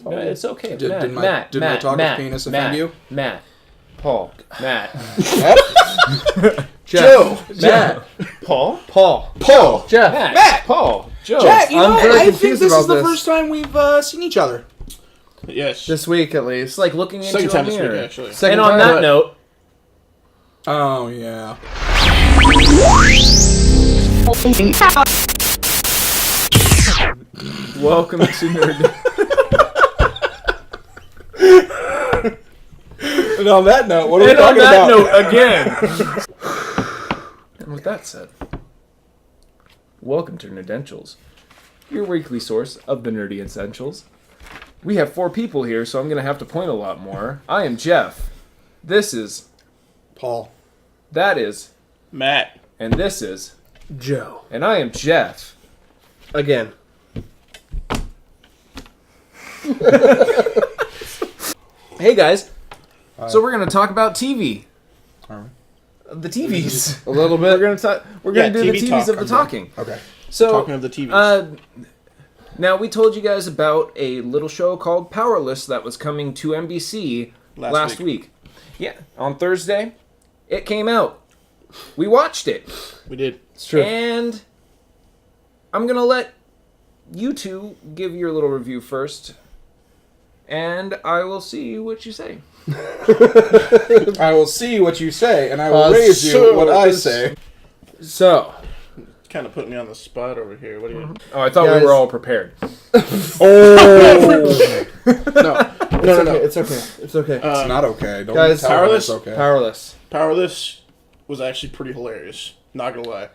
No, it's okay. Did Matt, my talk of penis offend you? Matt. Paul. Matt. Joe. Matt. Paul. Jeff. Matt. Paul. Joe. Jack, you know, very I think confused this about is the this. first time we've seen each other. Yes. This week, at least. It's like looking into Second a time this week, mirror. actually. Second And on time. that note, Oh, yeah. welcome to Nerd. And on that note, what are we And on talking that about? note, again. And with that said, welcome to Nerdentials, your weekly source of the nerdy essentials. We have 4 people here, so I'm going to have to point a lot more. I am Jeff. This is... Paul. That is... Matt. And this is... Joe. And I am Jeff. Again. Hey guys. So we're going to talk about TV. All right. The TVs. A little We're bit. going to talk. We're going to do the TV TVs talk. of the talking. Okay. So, Talking of the TVs. Now, we told you guys about a little show called Powerless that was coming to NBC last week. Yeah, on Thursday, it came out. We watched it. We did. It's true. And I'm going to let you two give your little review first. And I will see what you say. I will see what you say, and I will raise you what I say. So, Kind of put me on the spot over here. What do you... Oh, I thought Guys. we were all prepared. no. It's okay. It's not okay. Don't Guys, tell me Powerless? it's okay. Powerless. Powerless was actually pretty hilarious. Not gonna lie.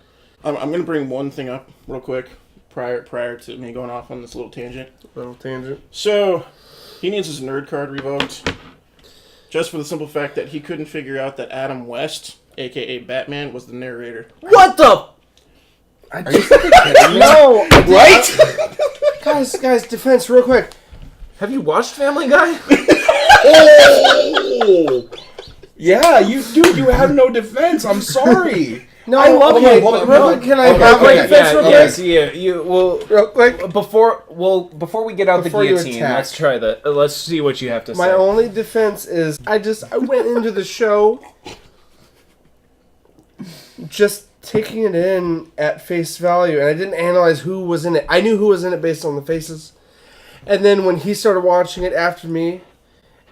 I'm gonna bring one thing up real quick prior to me going off on this little tangent. Little tangent. So, he needs his nerd card revoked. Just for the simple fact that he couldn't figure out that Adam West, a.k.a. Batman, was the narrator. What the? Are you fucking kidding me? No! Right? guys, defense, real quick. Have you watched Family Guy? Oh! Yeah, you have no defense. I'm sorry. No, I love okay, him. Hold on, real hold quick, on. can I Okay, have my okay, defense real quick? you will Real quick. before we get out Before the you guillotine. attack. Let's try that. Let's see what you have to My say. only defense is I went into the show just taking it in at face value, and I didn't analyze who was in it. I knew who was in it based on the faces. And then when he started watching it after me,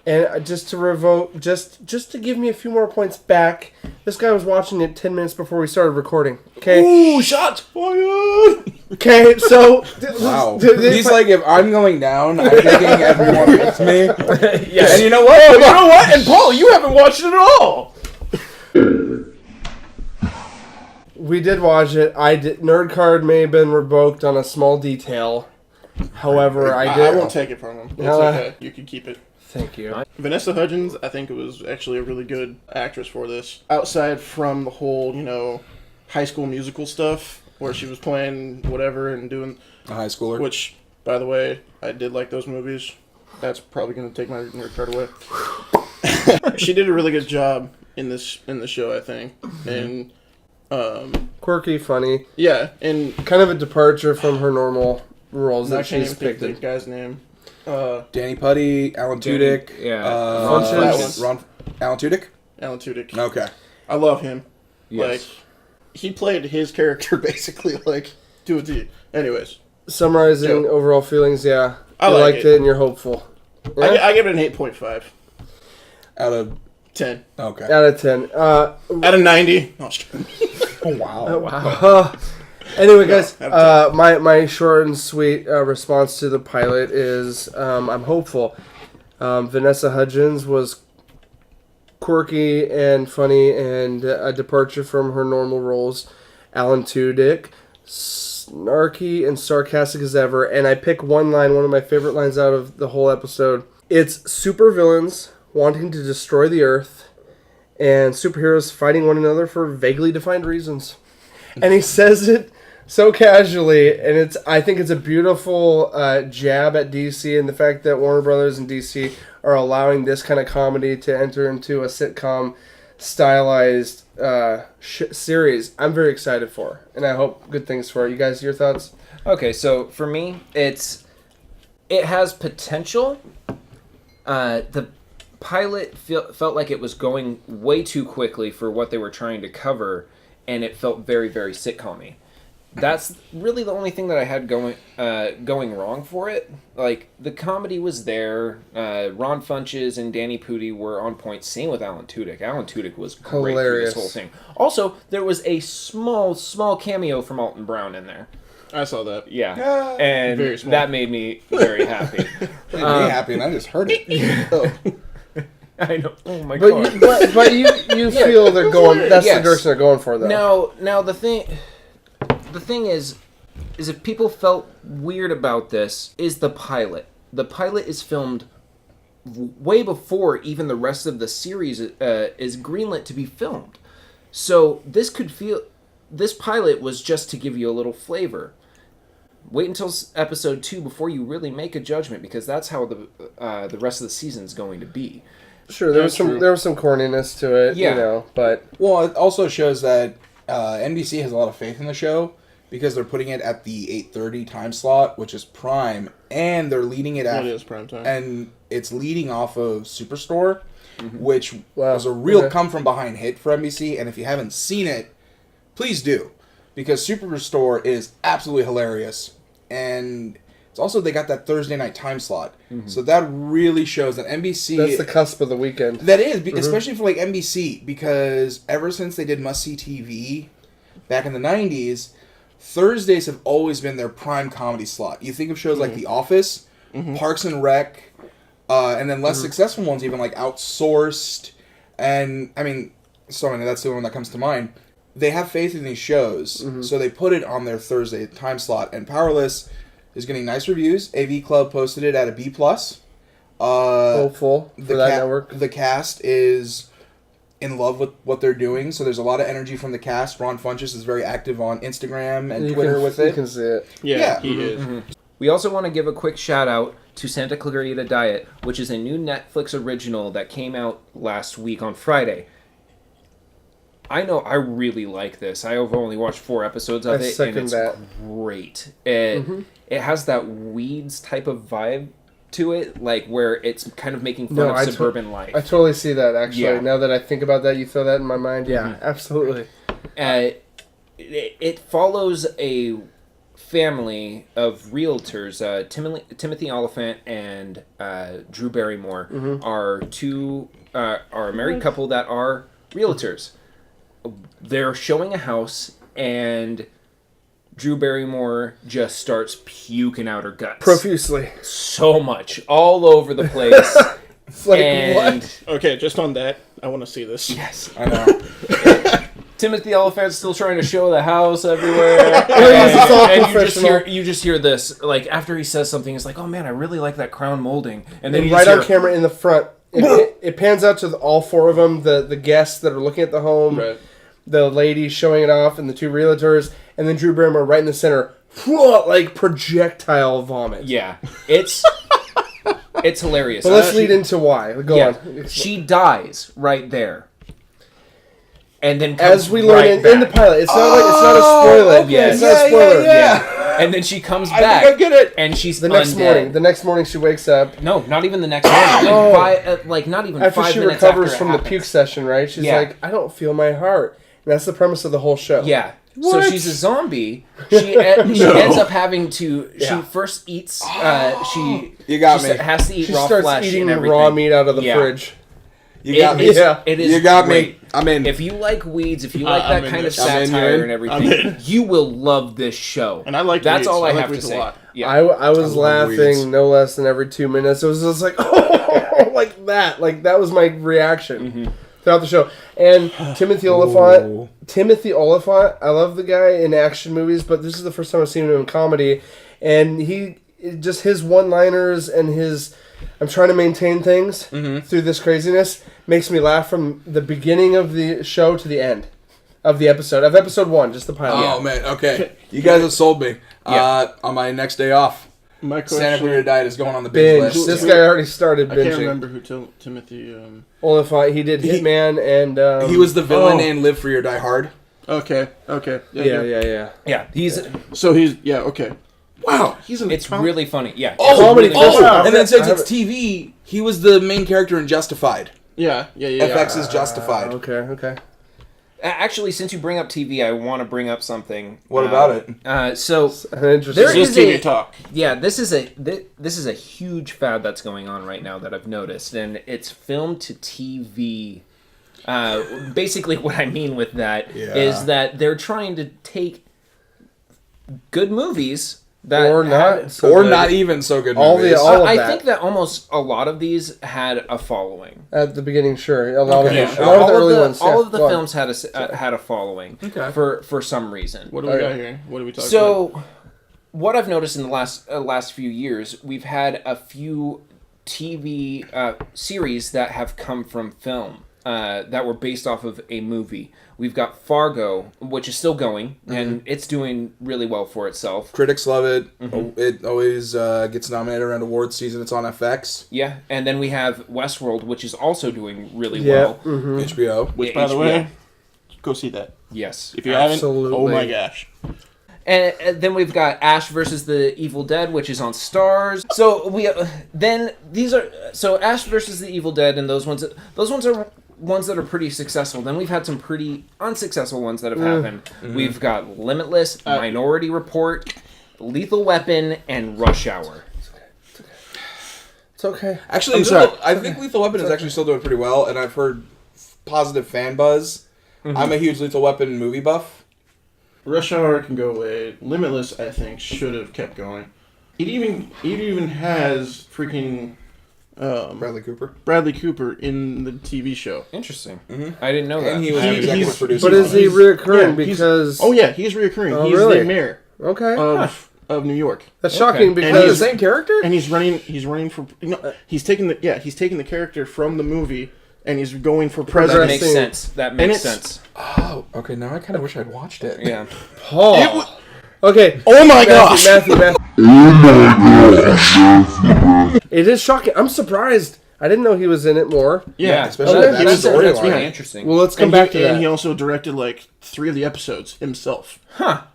and just to revoke, just to give me a few more points back, this guy was watching it 10 minutes before we started recording. Okay. Ooh, shots fired! Okay, so Wow. He's like, if I'm going down, I'm thinking everyone hates me. Yes. And you know what? And Paul, you haven't watched it at all. we did watch it. Nerd card may have been revoked on a small detail. However, I did. I won't take it from him. It's No, okay. You can keep it. Thank you. Vanessa Hudgens, I think it was actually a really good actress for this. Outside from the whole, High School Musical stuff, where she was playing whatever and doing... A high schooler. Which, by the way, I did like those movies. That's probably going to take my nerd card away. She did a really good job in the show, I think. And, Quirky, funny. yeah, and... Kind of a departure from her normal roles that I can't she's even think picked of the in. guy's name. Danny Putty, Alan Tudyk. Yeah. Alan Tudyk? Alan Tudyk. Okay. I love him. Yes. Like, he played his character basically, like, to a T. Anyways. Summarizing Joe. overall feelings, yeah. I You like liked it. it and you're hopeful. Yeah? I give it an 8.5. Out of... 10. Okay. Out of 10. Out of 90. No, Oh, wow. Wow. Anyway, guys, out of my short and sweet response to the pilot is I'm hopeful. Vanessa Hudgens was quirky and funny and a departure from her normal roles. Alan Tudyk, snarky and sarcastic as ever. And I pick one line, one of my favorite lines out of the whole episode. It's supervillains wanting to destroy the Earth and superheroes fighting one another for vaguely defined reasons. And he says it so casually, and I think it's a beautiful jab at DC and the fact that Warner Brothers and DC are allowing this kind of comedy to enter into a sitcom stylized series. I'm very excited for, and I hope good things for it. You guys, your thoughts? Okay, so for me, it's it has potential. The pilot felt like it was going way too quickly for what they were trying to cover, and it felt very, very sitcom-y. That's really the only thing that I had going wrong for it. Like, the comedy was there. Ron Funches and Danny Pudi were on point. Same with Alan Tudyk. Alan Tudyk was great through this whole thing. Also, there was a small cameo from Alton Brown in there. I saw that. Yeah. And that made me very happy. Made me happy, and I just heard it. Oh. I know. Oh my god. But you feel they're going. That's the direction they're going for, though. Now the thing is if people felt weird about this, is the pilot. The pilot is filmed way before even the rest of the series is greenlit to be filmed. So this pilot was just to give you a little flavor. Wait until episode 2 before you really make a judgment, because that's how the rest of the season is going to be. Sure, there was some corniness to it, but it also shows that NBC has a lot of faith in the show, because they're putting it at the 8:30 time slot, which is prime, and they're leading it at... It is prime time. And it's leading off of Superstore, which was a real come-from-behind hit for NBC, and if you haven't seen it, please do, because Superstore is absolutely hilarious, and it's also, they got that Thursday night time slot, so that really shows that NBC... That's the cusp of the weekend. That is, especially for, like, NBC, because ever since they did must-see TV back in the 90s... Thursdays have always been their prime comedy slot. You think of shows like The Office, Parks and Rec, and then less successful ones, even like Outsourced, and that's the one that comes to mind. They have faith in these shows, so they put it on their Thursday time slot. And Powerless is getting nice reviews. AV Club posted it at a B+. Hopeful for that network. The cast is in love with what they're doing, so there's a lot of energy from the cast. Ron Funches is very active on Instagram and Twitter with it. You can see it. Yeah. He is. We also want to give a quick shout out to Santa Clarita Diet, which is a new Netflix original that came out last week on Friday. I know I really like this. I have only watched 4 episodes of it, and it's great. It has that Weeds type of vibe to it, like where it's kind of making fun of suburban life. I totally see that, actually. Yeah. Now that I think about that, you throw that in my mind. Yeah, absolutely. It follows a family of realtors. Timothy Oliphant and Drew Barrymore are a married couple that are realtors. They're showing a house, and Drew Barrymore just starts puking out her guts. Profusely. So much. All over the place. It's like, what? Okay, just on that, I want to see this. Yes. I know. Timothy Oliphant's still trying to show the house everywhere. and you just hear this, like, after he says something, it's like, oh man, I really like that crown molding. And then right on camera in the front, it pans out to all 4 of them, the guests that are looking at the home, the lady showing it off, and the 2 realtors, and then Drew Barrymore right in the center, like projectile vomit. Yeah, it's hilarious. But let's lead into why. Go on. She dies right there, and then as we learn in the pilot, it's not a spoiler. Okay. Yeah, it's not a spoiler. Yeah. And then she comes back. I think I get it. And she's the next morning. The next morning she wakes up. No, not even the next morning. Not even after 5 she minutes recovers after from the puke session, right? She's like, I don't feel my heart. And that's the premise of the whole show. Yeah. What? So she's a zombie. She ends up having to. She first eats. She has to eat raw flesh. She starts eating raw meat out of the fridge. You got me. It is. You got great. me. I'm in. If you like Weeds, if you like that kind of satire and everything, you will love this show. And I like that's Weeds. all I like have Weeds to say. A lot. Yeah. I was laughing Weeds. No less than every 2 minutes. It was just like, oh, like that. Like that was my reaction throughout the show. And Timothy Oliphant, I love the guy in action movies, but this is the first time I've seen him in comedy. And just his one-liners and his I'm trying to maintain things through this craziness makes me laugh from the beginning of the show to the end of the episode. Of episode 1, just the pilot. Oh, man. Okay. You guys have sold me. On my next day off, Santa Clarita Diet is going on the binge list. This guy already started binging. I can't remember who Timothy... Oliphant, he did Hitman and... he was the villain in Live Free or Die Hard. Okay. Yeah. He's... So he's... Yeah, okay. Wow. It's really funny. Yeah. Comedy. And then since it's TV, he was the main character in Justified. Yeah. FX is Justified. Okay. Actually, since you bring up TV, I want to bring up something. What about it? So Interesting. there Just is TV talk. Yeah, this is a huge fad that's going on right now that I've noticed, and it's film to TV. Basically, what I mean with that is that they're trying to take good movies that or not, not even so good movies. I think that almost a lot of these had a following at the beginning. Sure, a lot of the early ones. All of the films had a following for some reason. What do we got here? What are we talking about? So, what I've noticed in the last few years, we've had a few TV series that have come from film that were based off of a movie. We've got Fargo, which is still going, and it's doing really well for itself. Critics love it. It always gets nominated around awards season. It's on FX. Yeah, and then we have Westworld, which is also doing really well. HBO. Which, by the way, go see that. Yes. If you haven't, oh my gosh. And then we've got Ash versus the Evil Dead, which is on Stars. So Ash versus the Evil Dead, and those ones are ones that are pretty successful. Then we've had some pretty unsuccessful ones that have happened. We've got Limitless, Minority Report, Lethal Weapon, and Rush Hour. It's okay. Actually, I think Lethal Weapon is actually still doing pretty well, and I've heard positive fan buzz. I'm a huge Lethal Weapon movie buff. Rush Hour can go away. Limitless, I think, should have kept going. It even has freaking Bradley Cooper in the TV show. Interesting. I didn't know that. And he was an executive producer. But is he reoccurring? Because he's reoccurring. Oh, he's really? the mayor. Okay. Of New York. That's shocking because he's the same character. And he's running for. He's taking the character from the movie and he's going for president. That makes sense. Oh, okay. Now I kind of wish I'd watched it. Yeah. Paul. Okay. Oh my gosh. Matthew. It is shocking. I'm surprised. I didn't know he was in it more. Yeah, especially that's really interesting. Well, let's come back to that. And he also directed like 3 of the episodes himself.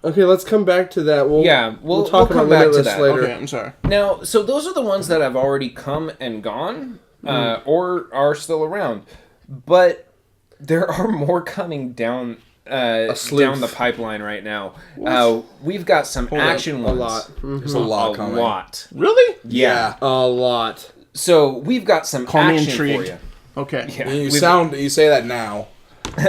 Okay, let's come back to that. We'll talk come about back to Limitless that. later. Okay, I'm sorry. Now, so those are the ones that have already come and gone, or are still around. But there are more coming down the pipeline right now. We've got some action ones. A lot. There's a lot coming. Really? Yeah. A lot. So we've got some action for you. Okay. Yeah. You say that now.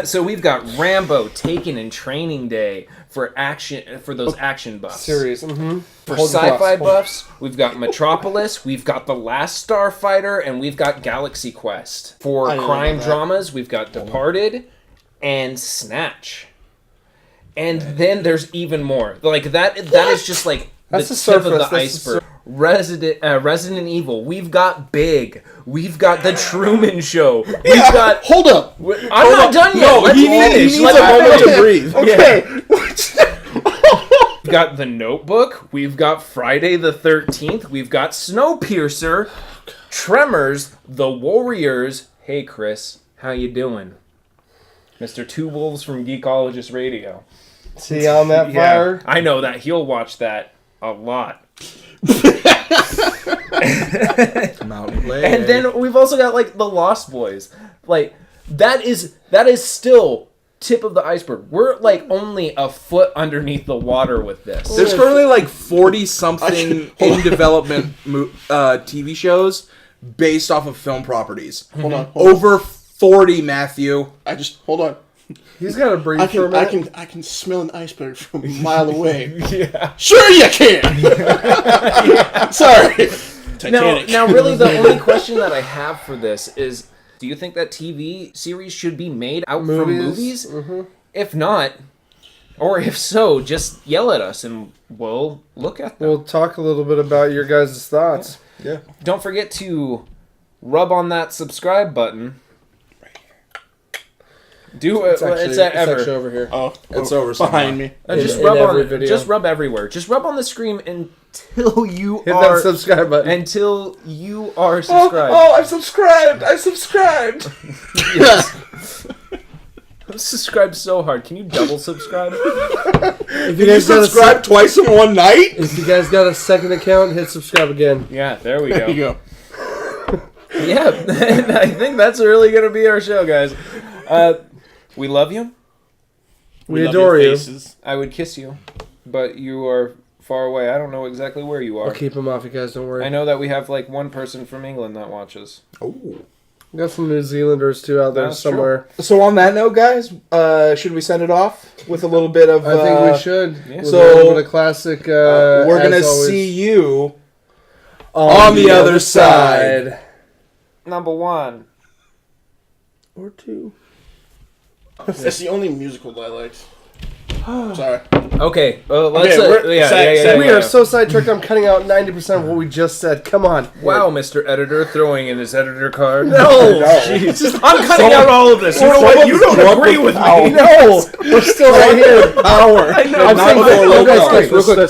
So we've got Rambo, Taken, and Training Day for those action buffs. Series. For sci-fi buffs, we've got Metropolis, we've got The Last Starfighter, and we've got Galaxy Quest. For crime dramas, we've got Departed and Snatch. And then there's even more. Like that is just like That's the the tip surface. of the iceberg. Resident Evil. We've got Big. We've got The Truman Show. We've got. Hold up. I'm not done yet. Let's finish. He needs a moment to breathe. Okay. We've got The Notebook. We've got Friday the 13th. We've got Snowpiercer, Tremors, The Warriors. Hey, Chris, how you doing? Mr. Two Wolves from Geekologist Radio. See on that fire? I know that. He'll watch that a lot. Mountain Blade. And then we've also got like The Lost Boys. Like that is still tip of the iceberg. We're like only a foot underneath the water with this. There's currently like 40-something in development TV shows based off of film properties. Hold on. Over 40, Matthew. Hold on. He's got to breathe for a minute. I can smell an iceberg from a mile away. Yeah. Sure you can. Sorry. Titanic. Now, really, the only question that I have for this is: do you think that TV series should be made out from movies? Mm-hmm. If not, or if so, just yell at us and we'll look at them. We'll talk a little bit about your guys' thoughts. Yeah. Don't forget to rub on that subscribe button. Do it. It's actually over here. Oh, it's over behind me. Just rub on it. Just rub everywhere. Just rub on the screen until you hit that subscribe button. Until you are subscribed. Oh, I'm subscribed. I'm subscribed. Yes. subscribe so hard. Can you double subscribe? If You subscribe twice in one night? If you guys got a second account, hit subscribe again. Yeah, there we There you go. go. Yeah, and I think that's really going to be our show, guys. We love you. We love adore your you. faces. I would kiss you, but you are far away. I don't know exactly where you are. I'll keep them off, you guys. Don't worry. I know that we have like one person from England that watches. Oh. We got some New Zealanders too out there That's somewhere. So on that note, guys, should we send it off with a little bit of? I think we should. Yeah. With So, a little bit of classic. We're gonna as always, see you on the other side. Number 1. Or 2. That's the only musical that I liked. Sorry. Okay, let's. we're- We are so sidetracked. I'm cutting out 90% of what we just said. Come on. Wow, Mr. Editor, throwing in his editor card. No. I'm cutting out all of this. You know what? You don't agree with me. No. We're still right here. Power. I know. I'm saying, Not before real low quick, power. real quick.